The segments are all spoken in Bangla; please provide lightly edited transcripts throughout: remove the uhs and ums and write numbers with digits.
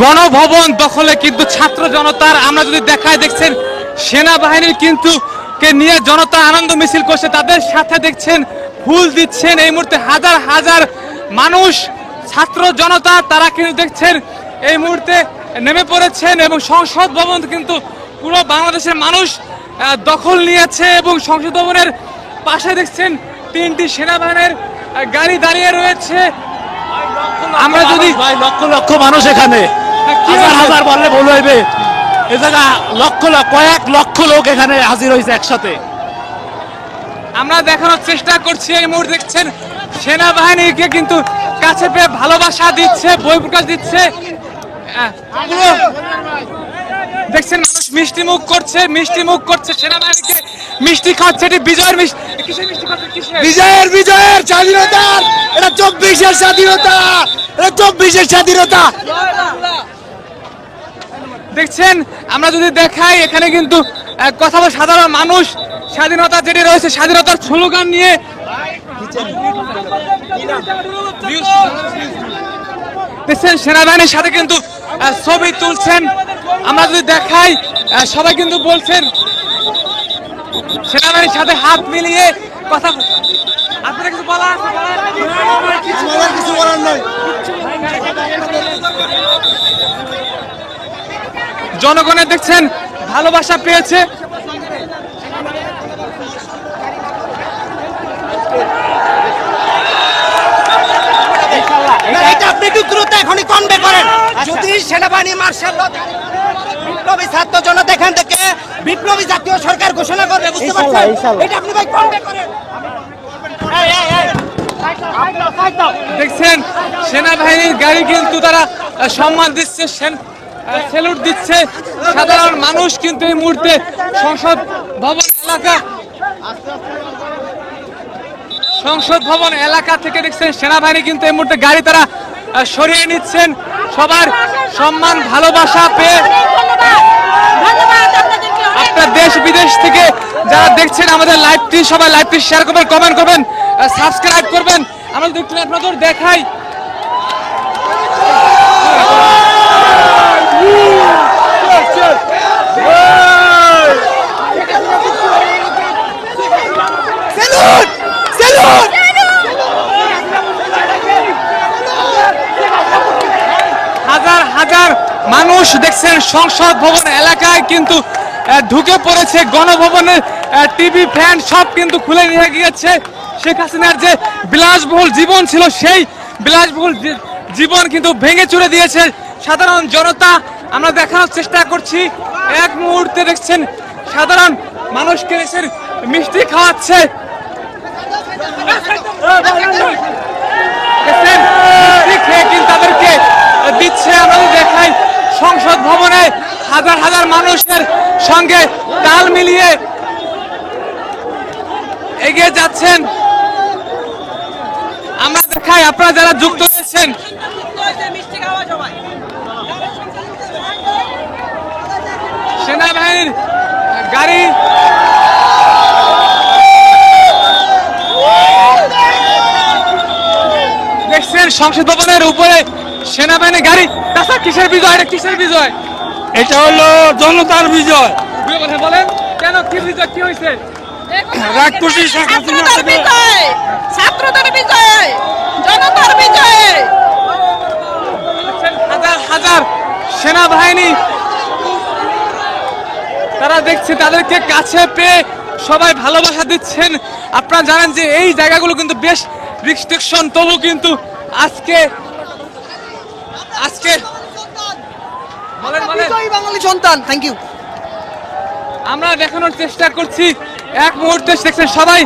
গণভবন দখলে কিন্তু ছাত্র জনতার আমরা যদি দেখায় দেখছেন সেনাবাহিনীর কিন্তু কে নিয়ে জনতা আনন্দ মিছিল করছে, তাদের সাথে দেখছেন ফুল দিচ্ছেন এই মুহূর্তে হাজার হাজার মানুষ ছাত্র জনতা, তারা কিন্তু দেখছেন এই মুহূর্তে নেমে পড়েছেন এবং সংসদ ভবন কিন্তু পুরো বাংলাদেশের মানুষ দখল নিয়েছে এবং সংসদ ভবনের পাশে দেখছেন 3টি সেনাবাহিনীর গাড়ি দাঁড়িয়ে রয়েছে। আমরা যদি লক্ষ লক্ষ মানুষ এখানে হাজার হাজার বললে ভুল হইবে, এ জায়গা লক্ষ কয়েক লক্ষ লোক এখানে হাজির হয়েছে একসাথে। আমরা দেখানোর চেষ্টা করছি এই মুহূর্তে দেখছেন সেনাবাহিনীকে কিন্তু কাছে পেয়ে ভালোবাসা দিচ্ছে, বই প্রকাশ দিচ্ছে। দেখছেন মানুষ মিষ্টি মুখ করছে সেনাবাহিনীকে মিষ্টি খাচ্ছে। এটি বিজয়ের বিজয়ের স্বাধীনতার, এটা 24-এর স্বাধীনতা, এটা 24-এর স্বাধীনতা। দেখছেন আমরা যদি দেখাই এখানে কিন্তু কথা বলে সাধারণ মানুষ স্বাধীনতা যেটি রয়েছে স্বাধীনতার স্লোগান নিয়ে দেখছেন সেনাবাহিনীর সাথে কিন্তু ছবি তুলছেন। আমরা যদি দেখাই সবাই কিন্তু বলছেন সেনাবাহিনীর সাথে হাত মিলিয়ে কথা। আপনারা কিছু বলা কিছু বলার নাই। জনগণের দেখছেন ভালোবাসা পেয়েছে। আপনি একটু দ্রুত এখনই কনভে করেন। যদি সেনাবাহিনী মার্শাল বিপ্লবী ছাত্র জনতা এখান থেকে বিপ্লবী জাতীয় সরকার ঘোষণা করবে, বুঝতে পারছেন? এটা আপনি ভাই কনভে করেন। দেখছেন সেনাবাহিনীর গাড়ি কিন্তু তারা সম্মান দিচ্ছে, স্যালুট দিচ্ছে। সাধারণ মানুষ কিন্তু এই মুহূর্তে সংসদ ভবন এলাকা থেকে দেখছেন সেনাবাহিনী কিন্তু এই মুহূর্তে গাড়ি তারা সরিয়ে নিচ্ছেন। সবার সম্মান ভালোবাসা পেয়ে আপনার দেশ বিদেশ থেকে যারা দেখছেন আমাদের লাইভটি, সবাই লাইভটি শেয়ার করবেন, কমেন্ট করবেন, সাবস্ক্রাইব করবেন। আমরা যদি একটু আপনাদের দেখাই হাজার হাজার মানুষ দেখছেন সংসদ ভবন এলাকায় কিন্তু ঢুকে পড়েছে। গণভবনের টিভি ফ্যান সব কিন্তু খুলে নিয়ে গিয়েছে। শেখ হাসিনার যে বিলাসবহুল জীবন ছিল সেই বিলাসবহুল জীবন কিন্তু ভেঙে চুরে দিয়েছে সাধারণ জনতা। আমরা দেখানোর চেষ্টা করছি এক মুহূর্তে দেখছেন সাধারণ মানুষকে মিষ্টি খাওয়াচ্ছে। তাদেরকে দিচ্ছে। আমরা দেখাই সংসদ ভবনে হাজার হাজার মানুষের সঙ্গে তাল মিলিয়ে এগিয়ে যাচ্ছেন। আমরা দেখাই আপনারা যারা যুক্ত রয়েছেন সেনাবাহিনীর গাড়ি দেখছেন সংসদ ভবনের উপরে সেনাবাহিনীর গাড়ি। তাছাড়া কিসের বিজয়? এটা কিসের বিজয়? এটা হলো জনতার বিজয়। কথা বলেন কেন, কি বিজয়, কি হয়েছে? ছাত্রদের বিজয়, জনতার বিজয়। হাজার হাজার সেনাবাহিনী তারা দেখছে, তাদেরকে কাছে পেয়ে সবাই ভালোবাসা দিচ্ছেন। আপনারা জানেন যে এই জায়গাগুলো কিন্তু বেশ রিস্ট্রিকশন, তবু কিন্তু আজকে বাঙালি সন্তান। Thank you. আমরা দেখানোর চেষ্টা করছি এক মুহূর্তে দেখছেন সবাই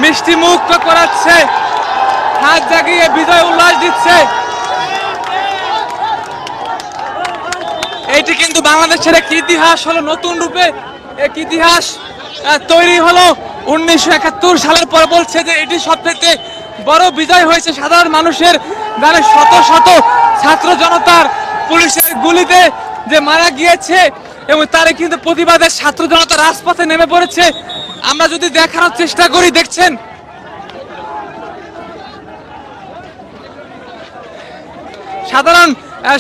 মিষ্টি মুখ করাচ্ছে, হাত জাগিয়ে বিজয় উল্লাস দিচ্ছে। এইটি কিন্তু বাংলাদেশের এক ইতিহাস হলো, নতুন রূপে এক ইতিহাস তৈরি হলো 1971 সালের পর। বলছে যে এটি সবথেকে বড় বিজয় হয়েছে সাধারণ মানুষের, যারা শত শত ছাত্র জনতার পুলিশের গুলিতে যে মারা গিয়েছে এবং তারা কিন্তু প্রতিবাদে ছাত্র জনতা রাজপথে নেমে পড়েছে। আমরা যদি দেখানোর চেষ্টা করি দেখছেন সাধারণ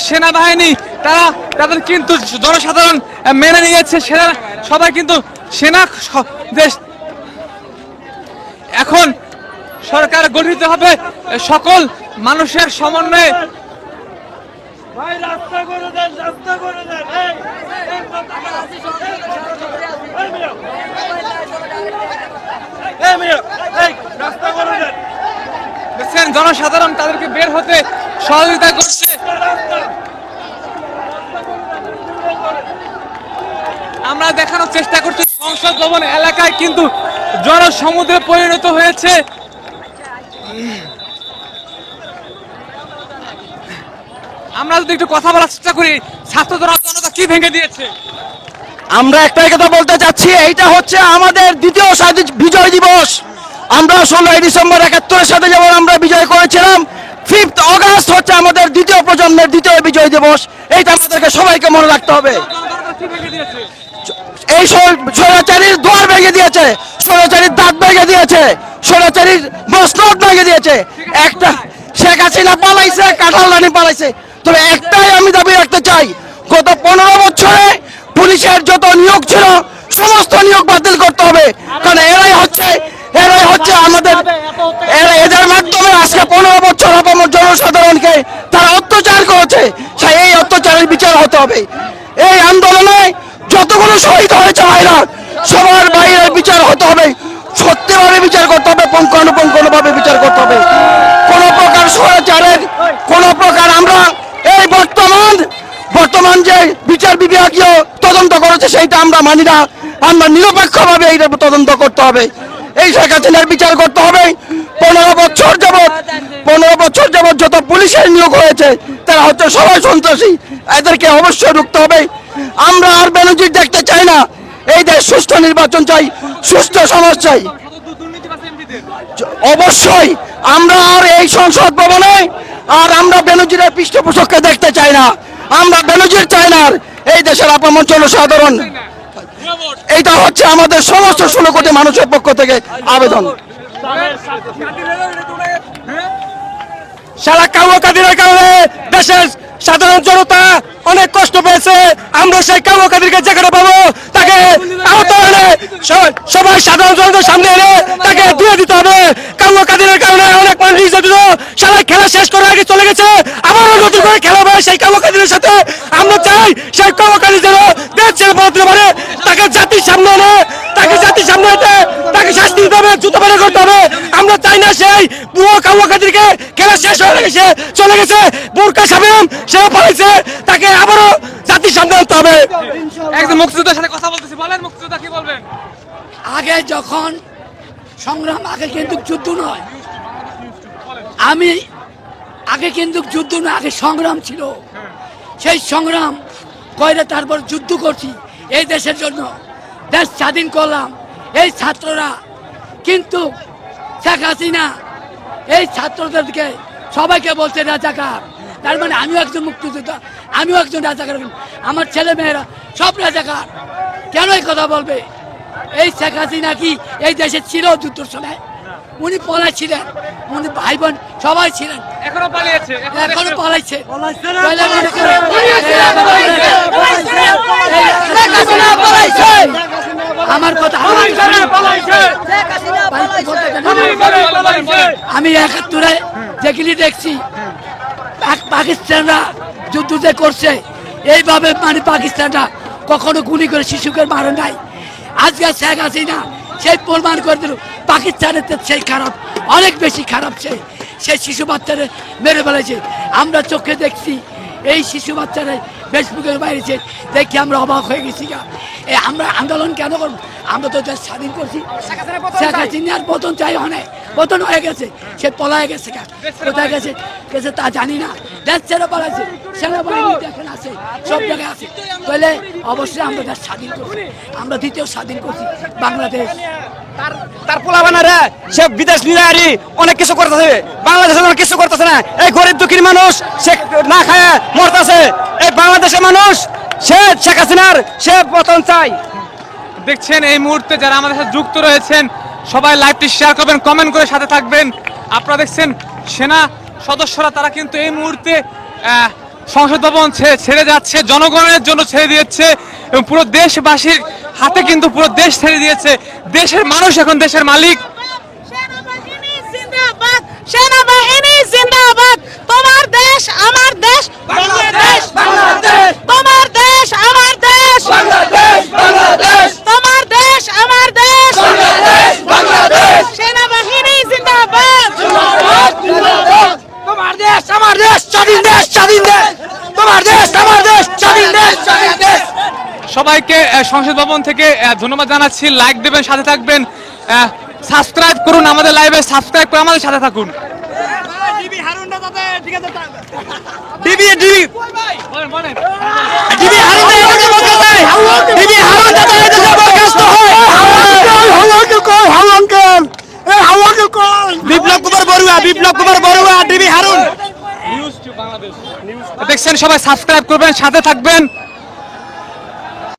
সেনাবাহিনী তাদের কিন্তু জনসাধারণ মেনে নিয়েছে, সেনা সবাই কিন্তু সেনা দেশ এখন সরকার গঠিত হবে সকল মানুষের সমন্বয়ে। ভাই রাস্তা করে দেন, রাস্তা করে দেন। রাস্তা করে দেন। দেখছেন জনসাধারণ তাদেরকে বের হতে সহযোগিতা করছে। আমরা দেখানোর চেষ্টা করছি সংসদ ভবন এলাকায় কিন্তু জনসমুদ্রে পরিণত হয়েছে। আমরা যদি একটু কথা বলার চেষ্টা করি, ছাত্র জনতা কি ভেঙে দিয়েছে? আমরা একটাই কথা বলতে চাচ্ছি, এইটা হচ্ছে আমাদের দ্বিতীয় বিজয় দিবস। আমরা 16ই ডিসেম্বর 71-এর সাথে যেমন আমরা বিজয় করেছিলাম, 5th অগাস্ট হচ্ছে আমাদের দ্বিতীয় প্রজন্মের দ্বিতীয় বিজয় দিবস। এইটা আমাদেরকে সবাইকে মনে রাখতে হবে। কি ভেঙে দিয়েছে? এই স্বৈরাচারীর দুয়ার ভেঙে দিয়েছে, স্বৈরাচারীর দাঁত ভেঙে দিয়েছে, স্বৈরাচারীর মসনদ ভেঙে দিয়েছে। একটা শেখ হাসিনা পালাইছে, কাঁঠাল রানী পালাইছে। তবে একটাই আমি দাবি রাখতে চাই, গত 15 বছরে পুলিশের যত নিয়োগ ছিল সমস্ত নিয়োগ বাতিল করতে হবে। কারণ এরাই হচ্ছে আমাদের, এদের মাধ্যমে আজকে 15 বছর আপামর জনসাধারণকে তারা অত্যাচার করেছে। এই অত্যাচারের বিচার হতে হবে। এই আন্দোলনে যতগুলো শহীদ হয়েছে ভাইরা, সবার বাইরের বিচার হতে হবে, সত্যিভাবে বিচার করতে হবে, পুঙ্খানুপুঙ্খভাবে বিচার করতে হবে। কোন প্রকার স্বৈরাচারের কোন প্রকার আমরা এই বর্তমান যে বিচার বিভাগীয় তদন্ত করেছে সেইটা আমরা মানি না। আমরা নিরপেক্ষভাবে এইটা তদন্ত করতে হবে। এই শেখ হাসিনার বিচার করতে হবে। 15 বছর যাবৎ যত পুলিশের নিয়োগ হয়েছে তারা হচ্ছে সবাই সন্ত্রাসী, এদেরকে অবশ্যই রুখতে হবে। আমরা আর বেনজির দেখতে চাই না। এই দেশ সুষ্ঠু নির্বাচন চাই, সুষ্ঠু সমাজ চাই। অবশ্যই আমরা আর এই সংসদ ভবনে আর আমরা বেনজিরের পৃষ্ঠপোষককে দেখতে চাই না। আমরা বেনজির চাই না আর এই দেশের আপামর জনসাধারণ। এইটা হচ্ছে আমাদের সমস্ত 16 কোটি মানুষের পক্ষ থেকে আবেদন। সারা কাউয়াকাদিরের কারণে দেশের সাধারণ জনতা অনেক কষ্ট পেয়েছে। আমরা সেই কাউয়াকাদিরকে যেখানে পাবো তাকে আহত এনে সবাই সাধারণ জনতার সামনে এনে তাকে দিয়ে দিতে হবে। কাউয়াকাদিরের কারণে অনেক মানুষ নির্যাতিত, সবাই খেলা শেষ করে আগে চলে গেছে। আবারও নতুন করে খেলা হবে সেই কাউয়াকাদিরের সাথে। আমরা চাই সেই কাউয়াকাদি যেন দেশ ছেড়ে বদলে পারে, তাকে জাতির সামনে এনে তাকে শাস্তি দিতে হবে, জুতো বের করতে হবে। আমরা চাই না সেই বুয়ো কাউয়াকাদিরকে খেলা শেষ হয়ে গেছে চলে গেছে, বোরকা সাবেম সেও পালাইছে, তাকে আবারও জাতির সামনে আনতে হবে। একজন মুক্তিযোদ্ধার সাথে কথা বলতেছি, বলেন মুক্তিযোদ্ধা কি বলবেন? আগে যখন সংগ্রাম, আগে কিন্তু যুদ্ধ নয়, আগে কিন্তু যুদ্ধ নয়, আগে সংগ্রাম ছিল। সেই সংগ্রাম করে তারপর যুদ্ধ করছি এই দেশের জন্য, দেশ স্বাধীন করলাম এই ছাত্ররা। কিন্তু শেখ হাসিনা এই ছাত্রদেরকে সবাইকে বলছে রাজাকার। তার মানে আমিও একজন মুক্তিযোদ্ধা, আমিও একজন রাজাকার, আমার ছেলে মেয়েরা সব রাজাকার। কেন এই কথা বলবে? এই শেখ হাসিনা কি এই দেশে ছিল যুদ্ধের সময়? উনি পলাইছিলেন, উনি ভাই বোন সবাই ছিলেন, এখনো পালিয়েছে, এখনো পলাইছে। আমার কথা আমি 71-এ যেগুলি দেখছি, পাকিস্তানরা যুদ্ধ যে করছে এইভাবে, মানে পাকিস্তানরা কখনো গুলি করে শিশুকে মারে নাই। আজকে শেখ হাসিনা সেই প্রমাণ করে দিল পাকিস্তানের সেই খারাপ, অনেক বেশি খারাপ। সেই শিশু বাচ্চারা মেরে ফেলেছে, আমরা চোখে দেখছি। এই শিশু বাচ্চারা ফেসবুকের বাইরেছে, দেখি আমরা অবাক হয়ে গেছি। আমরা আন্দোলন কেন করব? আমরা তো দেশ স্বাধীন করছি। শেখ হাসিনার পতন চাই, অনেক পতন হয়ে গেছে, সে পলায় গেছে। কোথায় গেছে গেছে তা জানি না, দেশ ছেড়ে পলাইছে। সেনাবাহিনী দেখেন আছে, সব জায়গায় আছে। তাহলে অবশ্যই আমরা দেশ স্বাধীন করছি, আমরা দ্বিতীয় স্বাধীন করছি বাংলাদেশ। তার পোলাবানারা সে বিদেশ নিয়ে অনেক কিছু করতেছে, বাংলাদেশের অনেক কিছু করতেছে না। এই গরিব দুঃখীর মানুষ সে না খায় মরতেছে। এই বাংলাদেশের মানুষ সে শেখ হাসিনার সে পতন চাই। দেখছেন এই মুহূর্তে যারা আমাদের সাথে যুক্ত রয়েছেন সবাই লাইভটি শেয়ার করবেন, কমেন্ট করে সাথে থাকবেন। আপনারা দেখছেন সেনা সদস্যরা তারা কিন্তু এই মুহূর্তে সংসদ ভবন ছেড়ে যাচ্ছে, জনগণের জন্য ছেড়ে দিয়েছে এবং পুরো দেশবাসীর হাতে কিন্তু পুরো দেশ ছেড়ে দিয়েছে। দেশের মানুষ এখন দেশের মালিক। সেনাবাহিনী জিন্দাবাদ, সেনাবাহিনী জিন্দাবাদ। তোমার দেশ আমার দেশ বাংলাদেশ, বাংলাদেশ। তোমার দেশ আমার দেশ বাংলাদেশ, বাংলাদেশ। তোমার দেশ আমার দেশ বাংলাদেশ, বাংলাদেশ। সেনাবাহিনী জিন্দাবাদ, জিন্দাবাদ, জিন্দাবাদ। তোমার দেশ আমার দেশ, স্বাধীন দেশ, স্বাধীন দেশ। তোমার দেশ আমার দেশ, স্বাধীন দেশ, স্বাধীন দেশ। সবাইকে সংসদ ভবন থেকে ধন্যবাদ জানাচ্ছি। লাইক দেবেন, সাথে থাকবেন, সাবস্ক্রাইব করুন আমাদের লাইভে, সাবস্ক্রাইব করে আমাদের সাথে থাকুন। ডিবি হারুনটা তাতে ঠিক আছে ডিবি ডিবি বলেন বলেন। ডিবি হারুনটা এদিকে বলতেছে, ডিবি হারুনটা তো এদিকে বরখাস্ত হয়। হাওয়াকে কই, হাওয়াঙ্কেল এই হাওয়াকে কই। বিপ্লব কুমার বড়ুয়া, বিপ্লব কুমার বড়ুয়া, ডিবি হারুন। দেখছেন, সবাই সাবস্ক্রাইব করবেন, সাথে থাকবেন।